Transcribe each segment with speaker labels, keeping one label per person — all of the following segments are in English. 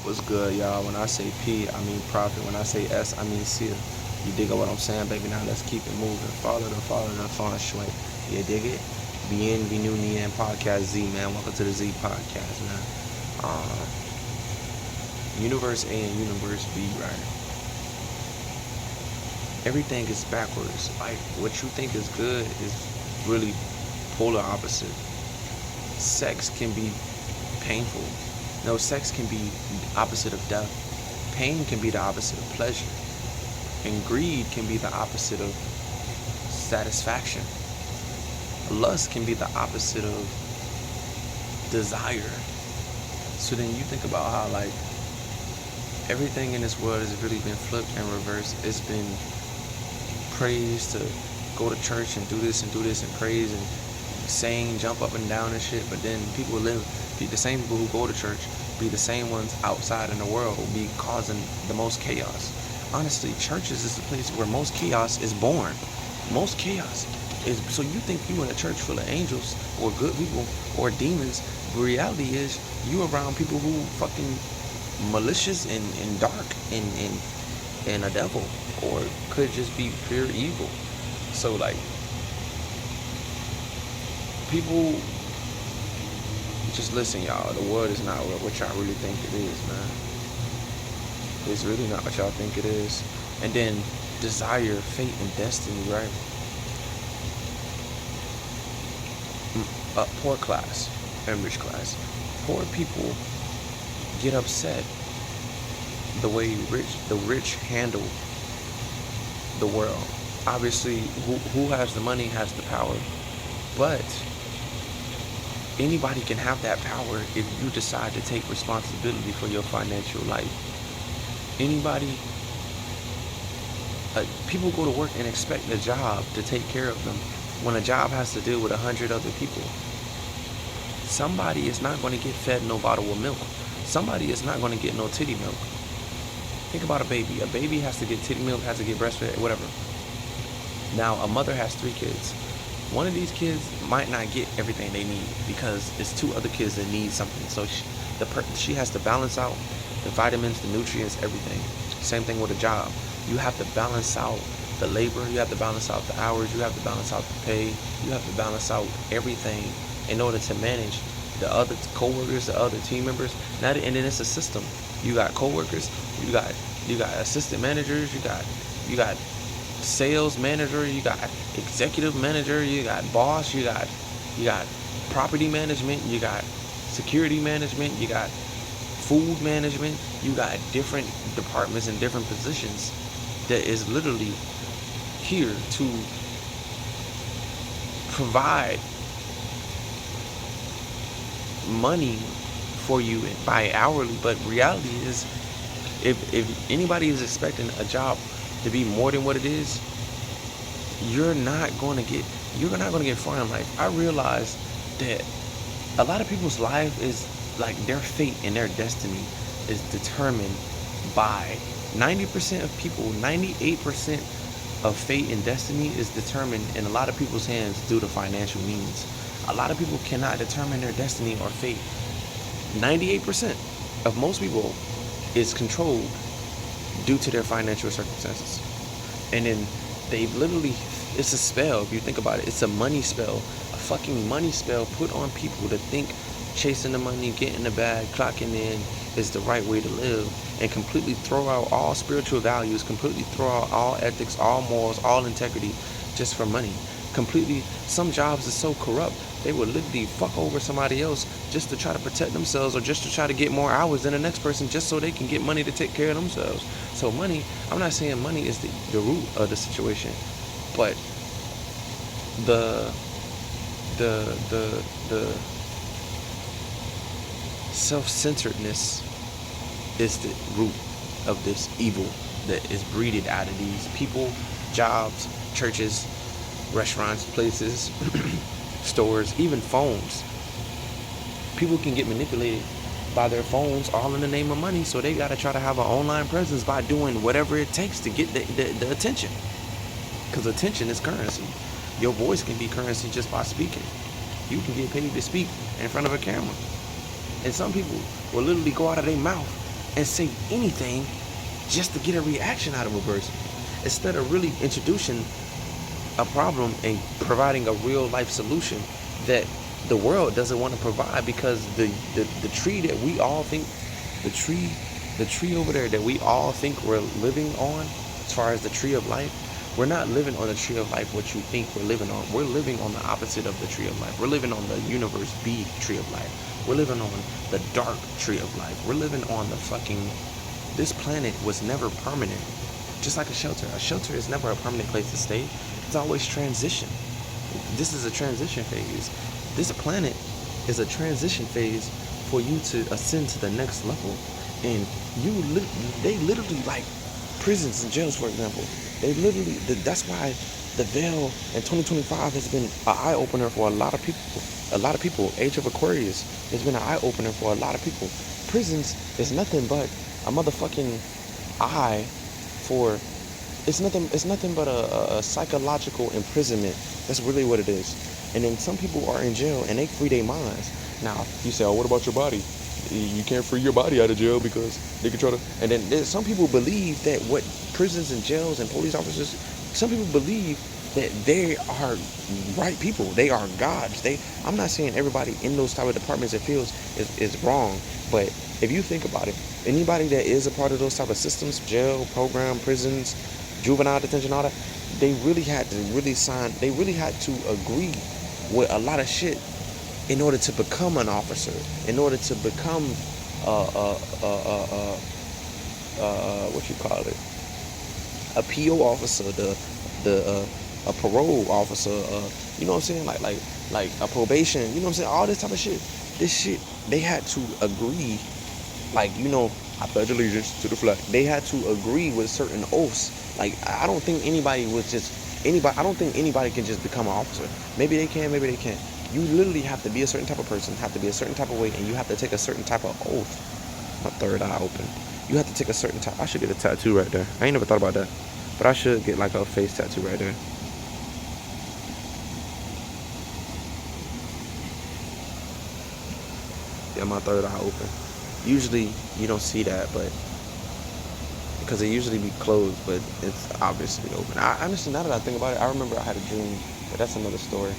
Speaker 1: What's good, y'all? When I say P, I mean profit. When I say S, I mean seal. You dig what I'm saying, baby? Now let's keep it moving. Follow the fun shui. You dig it? Bien, Vinuni, and Podcast Z, man. Welcome to the Z Podcast, man. Universe A and Universe B, right? Everything is backwards. Like, what you think is good is really polar opposite. Sex can be painful. No, sex can be opposite of death. Pain can be the opposite of pleasure. And greed can be the opposite of satisfaction. Lust can be the opposite of desire. So then you think about how, like, everything in this world has really been flipped and reversed. It's been praised to go to church and do this and praise and sing, jump up and down and shit. But then people the same people who go to church be the same ones outside in the world who be causing the most chaos. Honestly, churches is the place where most chaos is born. Most chaos is, so you think you in a church full of angels or good people or demons. The reality is you around people who fucking malicious and dark and a devil, or could just be pure evil. So like, people, just listen, y'all. The world is not what y'all really think it is, man. It's really not what y'all think it is. And then desire, fate, and destiny, right? Poor class and rich class. Poor people get upset the way the rich handle the world. Obviously, who has the money has the power, but anybody can have that power if you decide to take responsibility for your financial life. Anybody, people go to work and expect a job to take care of them when a job has to deal with 100 other people. Somebody is not going to get fed no bottle of milk. Somebody is not going to get no titty milk. Think about a baby. A baby has to get titty milk, has to get breastfed, whatever. Now, a mother has 3 kids. One of these kids might not get everything they need because it's 2 other kids that need something. So she has to balance out the vitamins, the nutrients, everything. Same thing with a job. You have to balance out the labor. You have to balance out the hours. You have to balance out the pay. You have to balance out everything in order to manage the other co-workers, the other team members. And then it's a system. You got co-workers. You got assistant managers. You got sales manager, you got executive manager, you got boss, you got property management, you got security management, you got food management, you got different departments and different positions that is literally here to provide money for you by hourly. But reality is, if anybody is expecting a job to be more than what it is, you're not going to get far in life. I realize that a lot of people's life is like their fate and their destiny is determined by 90% of people. 98% of fate and destiny is determined in a lot of people's hands due to financial means. A lot of people cannot determine their destiny or fate. 98% of most people is controlled due to their financial circumstances. And then they literally, it's a spell. If you think about it, it's a money spell, a fucking money spell put on people to think chasing the money, getting the bag, clocking in is the right way to live, and completely throw out all spiritual values, completely throw out all ethics, all morals, all integrity just for money. Completely, some jobs are so corrupt, they would literally fuck over somebody else just to try to protect themselves, or just to try to get more hours than the next person, just so they can get money to take care of themselves. So money, I'm not saying money is the root of the situation, but the self-centeredness is the root of this evil that is breeded out of these people, jobs, churches, restaurants, places, stores, even phones. People can get manipulated by their phones all in the name of money, so they gotta try to have an online presence by doing whatever it takes to get the attention, because attention is currency. Your voice can be currency just by speaking. You can get paid to speak in front of a camera. And some people will literally go out of their mouth and say anything just to get a reaction out of a person, instead of really introducing a problem and providing a real life solution that the world doesn't want to provide. Because the tree that we all think, the tree over there that we all think we're living on, as far as the tree of life, we're not living on the tree of life what you think we're living on. We're living on the opposite of the tree of life. We're living on the universe B tree of life. We're living on the dark tree of life. We're living on the fucking, this planet was never permanent. Just like a shelter. A shelter is never a permanent place to stay. It's always transition. This is a transition phase. This planet is a transition phase for you to ascend to the next level. And they literally, like prisons and jails, for example. They literally, that's why the veil in 2025 has been an eye-opener for a lot of people. A lot of people. Age of Aquarius has been an eye-opener for a lot of people. Prisons is nothing but a motherfucking eye for, it's nothing but a psychological imprisonment. That's really what it is. And then some people are in jail and they free their minds. Now you say, oh, what about your body? You can't free your body out of jail because they can try to. And then some people believe that what prisons and jails and police officers, some people believe that they are right people. They are gods. I'm not saying everybody in those type of departments and fields is wrong, but if you think about it, anybody that is a part of those type of systems, jail, program, prisons, juvenile detention, all that, they really had to agree with a lot of shit in order to become an officer, in order to become what you call it, a PO officer, a parole officer, you know what I'm saying, like a probation, you know what I'm saying, all this type of shit. This shit, they had to agree, like, you know, I pledge allegiance to the flag. They had to agree with certain oaths. Like, I don't think anybody can just become an officer. Maybe they can, maybe they can't. You literally have to be a certain type of person, have to be a certain type of way, and you have to take a certain type of oath. My third eye open. You have to take a certain type. I should get a tattoo right there. I ain't never thought about that, but I should get like a face tattoo right there. Yeah, my third eye open. Usually you don't see that, but because it usually be closed, but it's obviously open. I honestly, now that I think about it, I remember I had a dream, but that's another story.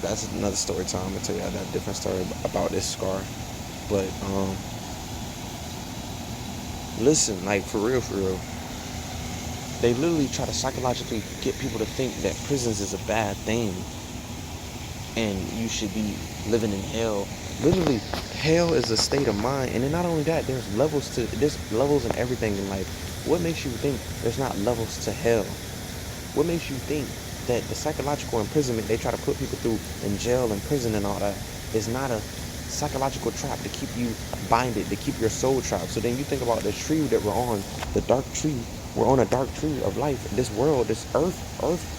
Speaker 1: That's another story time. I'm gonna tell you that different story about this scar. But listen, like for real, they literally try to psychologically get people to think that prisons is a bad thing and you should be living in hell. Literally, hell is a state of mind. And then not only that, there's levels in everything in life. What makes you think there's not levels to hell? What makes you think that the psychological imprisonment they try to put people through in jail and prison and all that is not a psychological trap to keep you binded, to keep your soul trapped? So then you think about the tree that we're on, the dark tree. We're on a dark tree of life. This world, this earth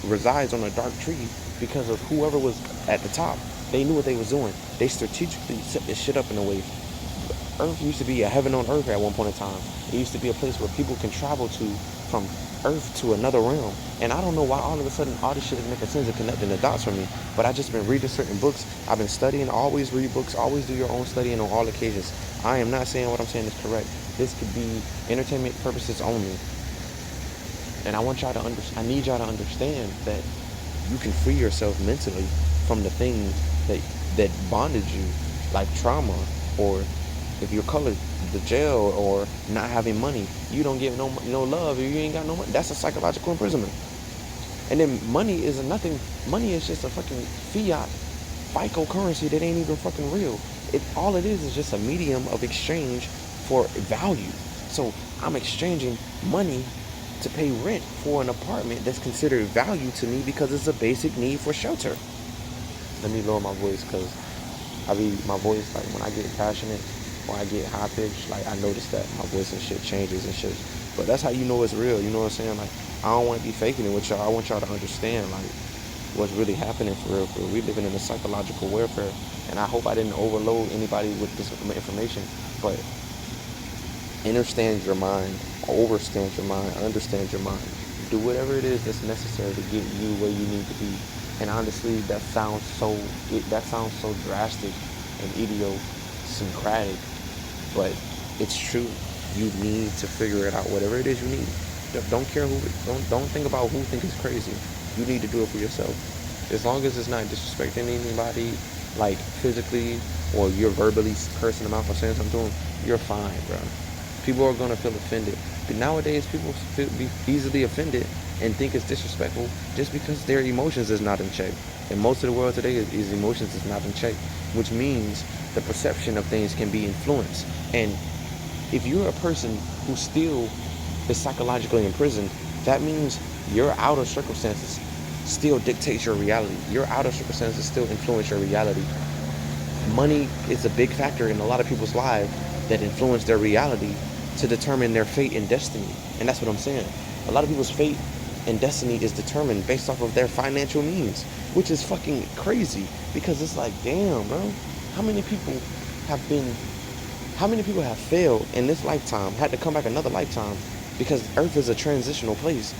Speaker 1: resides on a dark tree because of whoever was at the top. They knew what they was doing. They strategically set this shit up in a way. Earth used to be a heaven on earth at one point in time. It used to be a place where people can travel to from Earth to another realm. And I don't know why all of a sudden all this shit is making sense and connecting the dots for me. But I just been reading certain books. I've been studying. Always read books. Always do your own studying on all occasions. I am not saying what I'm saying is correct. This could be entertainment purposes only. And I need y'all to understand that you can free yourself mentally from the things that bonded you, like trauma, or if you're colored, the jail, or not having money. You don't get no love, or you ain't got no money. That's a psychological imprisonment. And then money is nothing. Money is just a fucking fiat FICO currency that ain't even fucking real. All it is just a medium of exchange for value. So I'm exchanging money to pay rent for an apartment that's considered value to me because it's a basic need for shelter. Let me lower my voice because my voice, like when I get passionate or I get high pitched, like I notice that my voice and shit changes and shit. But that's how you know it's real, you know what I'm saying? Like I don't want to be faking it with y'all. I want y'all to understand like what's really happening for real. We living in a psychological warfare, and I hope I didn't overload anybody with this information, but understand your mind, overstand your mind, understand your mind. Do whatever it is that's necessary to get you where you need to be. And honestly, that sounds so drastic and idiosyncratic, but It's true. You need to figure it out. Whatever it is you need. Don't care who. Don't think about who think it's crazy. You need to do it for yourself. As long as it's not disrespecting anybody, like physically, or you're verbally cursing them out for saying something to them, you're fine, bro. People are gonna feel offended. But nowadays, people be easily offended and think it's disrespectful just because their emotions is not in check. And most of the world today is emotions is not in check, which means the perception of things can be influenced. And if you're a person who still is psychologically imprisoned, that means your outer circumstances still dictates your reality. Your outer circumstances still influence your reality. Money is a big factor in a lot of people's lives that influence their reality to determine their fate and destiny. And that's what I'm saying. A lot of people's fate and destiny is determined based off of their financial means, which is fucking crazy because it's like, damn, bro, how many people have failed in this lifetime, had to come back another lifetime because Earth is a transitional place.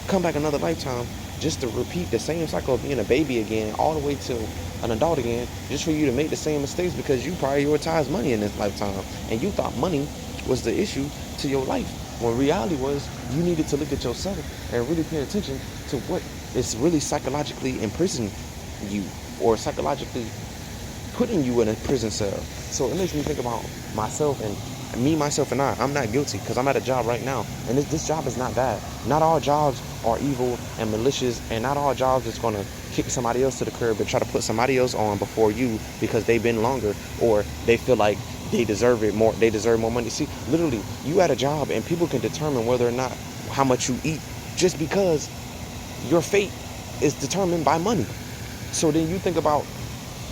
Speaker 1: Come back another lifetime just to repeat the same cycle of being a baby again, all the way to an adult again, just for you to make the same mistakes because you prioritized money in this lifetime and you thought money was the issue to your life. When reality was you needed to look at yourself and really pay attention to what is really psychologically imprisoning you or psychologically putting you in a prison cell. So it makes me think about myself and me, myself, and I'm not guilty because I'm at a job right now. And this job is not bad. Not all jobs are evil and malicious, and not all jobs is going to kick somebody else to the curb and try to put somebody else on before you because they've been longer or they feel like they deserve it more. They deserve more money. See, literally, you at a job and people can determine whether or not how much you eat just because your fate is determined by money. So then you think about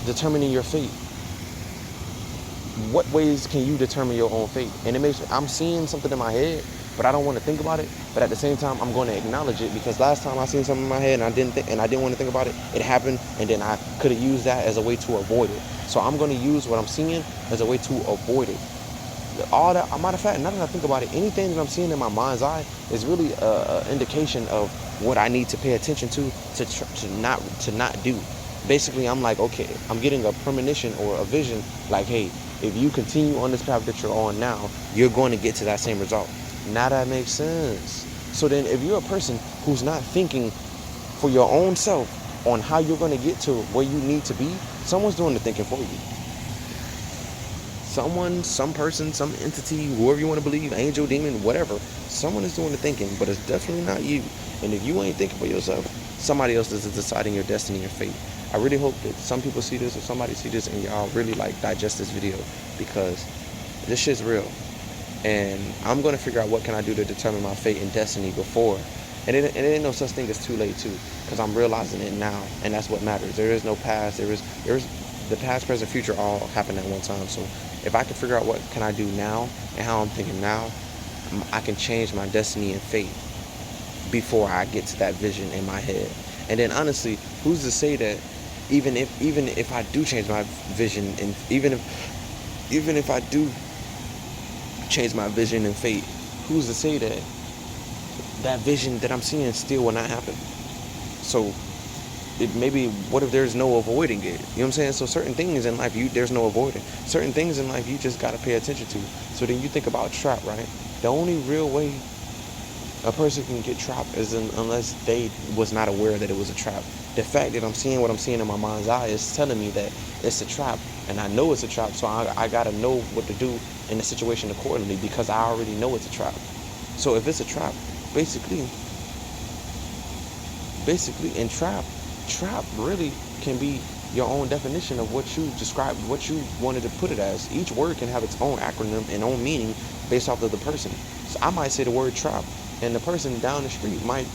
Speaker 1: determining your fate. What ways can you determine your own fate? And it makes me, I'm seeing something in my head, but I don't want to think about it. But at the same time, I'm going to acknowledge it because last time I seen something in my head and I didn't want to think about it. It happened, and then I could have used that as a way to avoid it. So I'm going to use what I'm seeing as a way to avoid it. All that, a matter of fact, now that I think about it, anything that I'm seeing in my mind's eye is really an indication of what I need to pay attention to not do. Basically, I'm like, okay, I'm getting a premonition or a vision like, hey, if you continue on this path that you're on now, you're going to get to that same result. Now that makes sense. So then if you're a person who's not thinking for your own self on how you're going to get to where you need to be, someone's doing the thinking for you. Someone, some person, some entity, whoever you want to believe, angel, demon, whatever, someone is doing the thinking, but it's definitely not you. And if you ain't thinking for yourself, somebody else is deciding your destiny and fate. I really hope that some people see this or somebody see this and y'all really like digest this video because this shit's real. And I'm going to figure out what can I do to determine my fate and destiny before. And it ain't no such thing as too late too, because I'm realizing it now, and that's what matters. There is no past. There is the past, present, future all happen at one time. So if I can figure out what can I do now and how I'm thinking now, I can change my destiny and fate before I get to that vision in my head. And then honestly, who's to say that even if I do change my vision, and even if I do change my vision and fate, who's to say that that vision that I'm seeing still will not happen? So maybe what if there's no avoiding it? You know what I'm saying? So certain things in life there's no avoiding. Certain things in life you just gotta pay attention to. So then you think about trap, right? The only real way a person can get trapped is unless they was not aware that it was a trap. The fact that I'm seeing what I'm seeing in my mind's eye is telling me that it's a trap, and I know it's a trap, so I gotta know what to do in the situation accordingly because I already know it's a trap. So if it's a trap, basically in trap really can be your own definition of what you described, what you wanted to put it as. Each word can have its own acronym and own meaning based off of the person. So I might say the word trap, and the person down the street might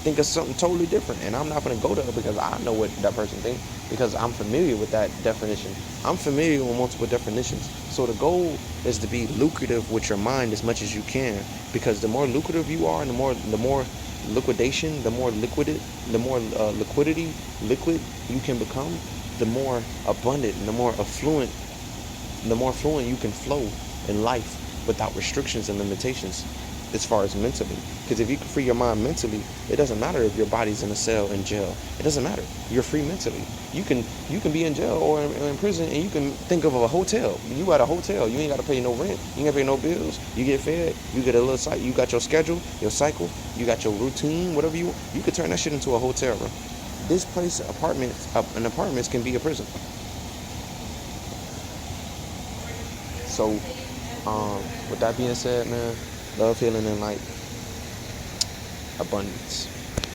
Speaker 1: think of something totally different, and I'm not going to go there because I know what that person thinks because I'm familiar with that definition. I'm familiar with multiple definitions. So the goal is to be lucrative with your mind as much as you can, because the more lucrative you are and the more liquidation, the more liquid you can become, the more abundant and the more fluent you can flow in life without restrictions and limitations. as far as mentally. Because if you can free your mind mentally, it doesn't matter if your body's in a cell in jail. It doesn't matter. You're free mentally. You can be in jail or in prison, and you can think of a hotel. You at a hotel. You ain't got to pay no rent. You ain't got to pay no bills. You get fed. You get a little site. You got your schedule, your cycle. You got your routine, whatever you. You could turn that shit into a hotel room. This place, apartments can be a prison. So, with that being said, man, love, healing, and light, abundance.